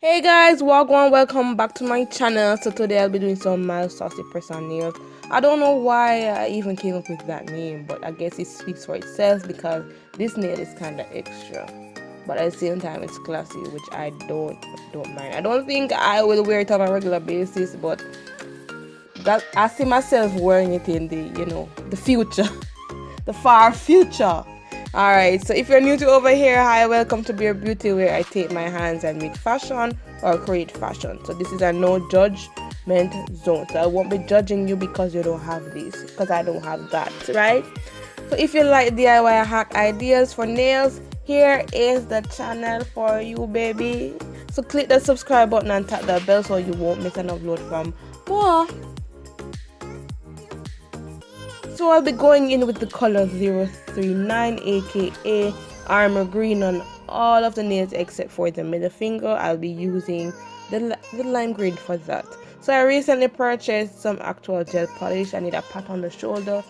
Hey guys, welcome back to my channel. So today I'll be doing some mild saucy person nails. I don't know why I even came up with that name, but I guess it speaks for itself because this nail is kind of extra, but at the same time it's classy, which I don't mind. I don't think I will wear it on a regular basis, but that I see myself wearing it in the future, the far future. Alright, so if you're new to over here, hi, welcome to Bare Beauty, where I take my hands and make fashion or create fashion. So this is a no judgment zone. So I won't be judging you because you don't have this, because I don't have that, right? So if you like DIY hack ideas for nails, here is the channel for you, baby. So click the subscribe button and tap the bell so you won't miss an upload from more. So I'll be going in with the color 039, aka armor green, on all of the nails except for the middle finger. I'll be using the lime green for that. So I recently purchased some actual gel polish. I need a pat on the shoulder.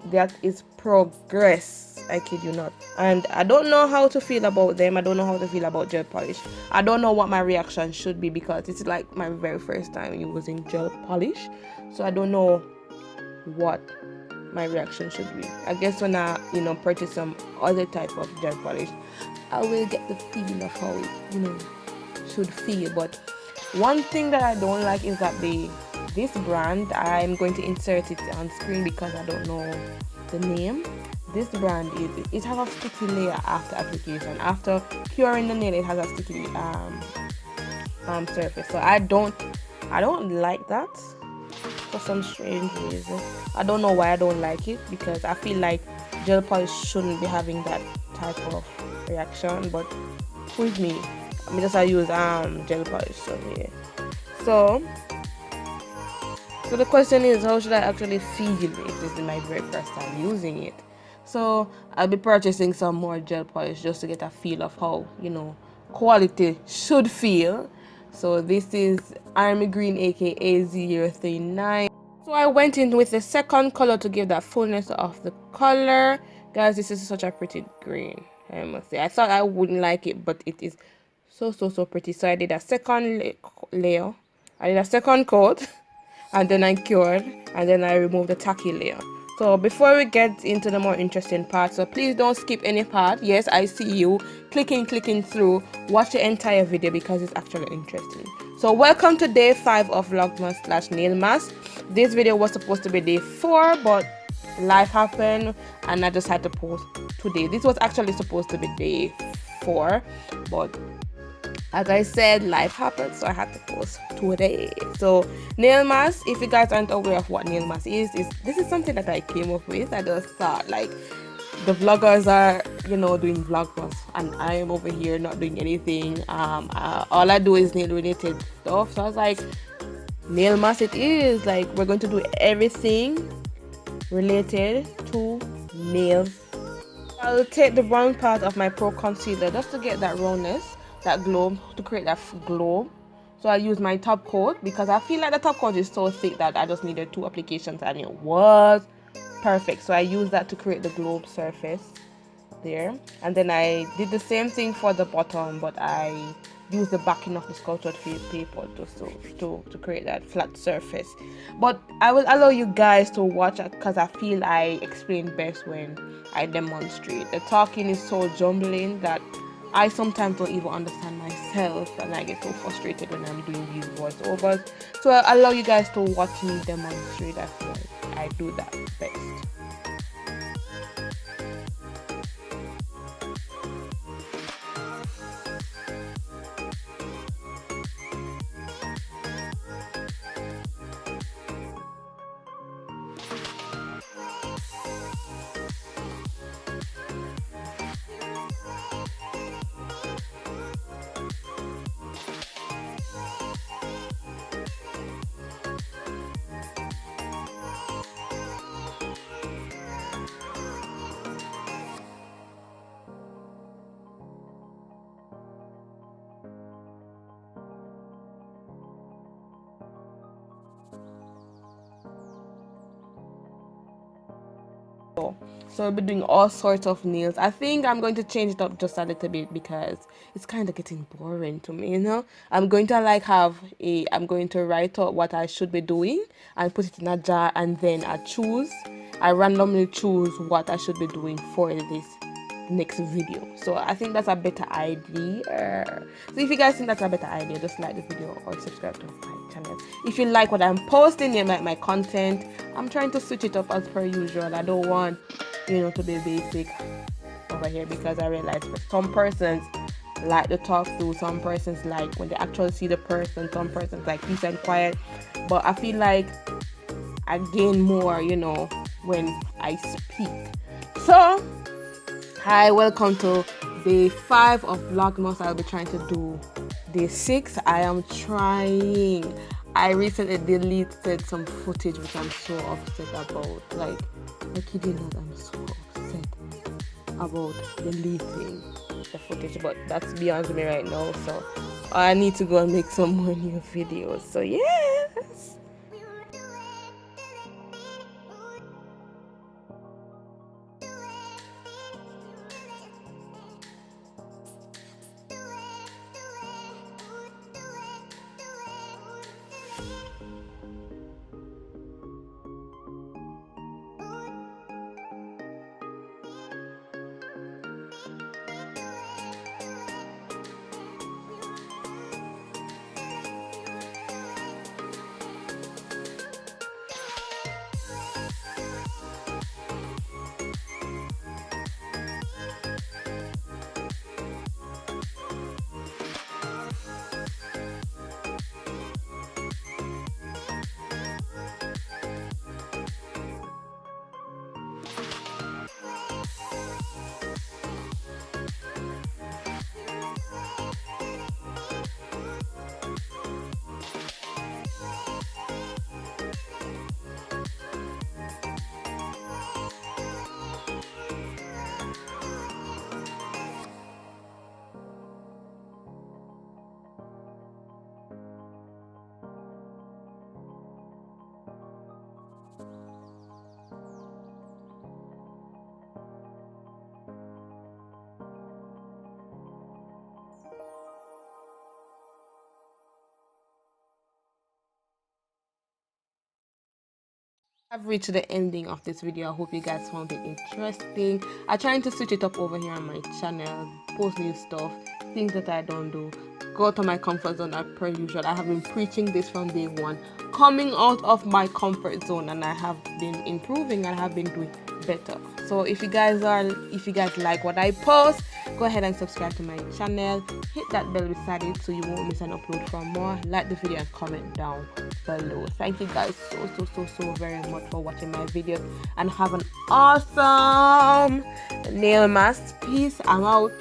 That is progress, I kid you not. And I don't know how to feel about them. I don't know how to feel about gel polish. I don't know what my reaction should be because it's like my very first time using gel polish. So I don't know what my reaction should be. I guess when I purchase some other type of gel polish, I will get the feel of how it should feel. But one thing that I don't like is that this brand, I'm going to insert it on screen because I don't know the name. This brand it has a sticky layer after application. After curing the nail, it has a sticky surface. So I don't like that for some strange reason. I don't know why I don't like it, because I feel like gel polish shouldn't be having that type of reaction, but with me, I use gel polish. So yeah. So the question is, how should I actually feel if this is my very first time using it? So I'll be purchasing some more gel polish just to get a feel of how quality should feel. So this is army green, aka 039. So I went in with the second color to give that fullness of the color. Guys, this is such a pretty green, I must say. I thought I wouldn't like it, but it is so pretty. So I did a second layer. I did a second coat and then I cured, and then I removed the tacky layer. So before we get into the more interesting part, so please don't skip any part. Yes, I see you clicking through. Watch the entire video because it's actually interesting. So welcome to day 5 of Vlogmas / Nailmas. This video was supposed to be day 4, but life happened and I just had to post today. This was actually supposed to be day 4, but as I said, life happened, so I had to post today. So Nailmas, if you guys aren't aware of what Nailmas is this is something that I came up with. I just thought, like, the vloggers are doing Vlogmas and I am over here not doing anything. All I do is nail related stuff. So I was like, Nailmas it is. Like, we're going to do everything related to nails. I'll take the brown part of my Pro Concealer just to get that roundness, that glow, to create that glow. So I use my top coat because I feel like the top coat is so thick that I just needed 2 applications and it was perfect. So I use that to create the glow surface there, and then I did the same thing for the bottom, but I used the backing of the sculptured paper to create that flat surface. But I will allow you guys to watch it because I feel I explain best when I demonstrate. The talking is so jumbling that I sometimes don't even understand myself, and I get so frustrated when I'm doing these voiceovers. So I'll allow you guys to watch me demonstrate. I feel like I do that best. So I'll be doing all sorts of nails. I think I'm going to change it up just a little bit because it's kind of getting boring to me, you know. I'm going to I'm going to write out what I should be doing and put it in a jar, and then I randomly choose what I should be doing for this next video. So I think that's a better idea. So if you guys think that's a better idea, just like the video or subscribe to my channel. If you like what I'm posting, you like my content, I'm trying to switch it up as per usual. I don't want, to be basic over here, because I realize some persons like to talk to, some persons like when they actually see the person, some persons like peace and quiet. But I feel like I gain more, when I speak. So hi, welcome to day 5 of Vlogmas. I'll be trying to do day 6. I recently deleted some footage which I'm so upset about. Like you know, I'm so upset about deleting the footage, but that's beyond me right now. So I need to go and make some more new videos. So yes. I've reached the ending of this video. I hope you guys found it interesting. I'm trying to switch it up over here on my channel, post new stuff, things that I don't do, go out of my comfort zone as per usual. I have been preaching this from day 1, coming out of my comfort zone, and I have been improving and I have been doing better. So if you guys like what I post, go ahead and subscribe to my channel, hit that bell beside it so you won't miss an upload for more. Like the video and comment down below. Thank you guys so very much for watching my videos, and have an awesome nail mask. Peace. I'm out.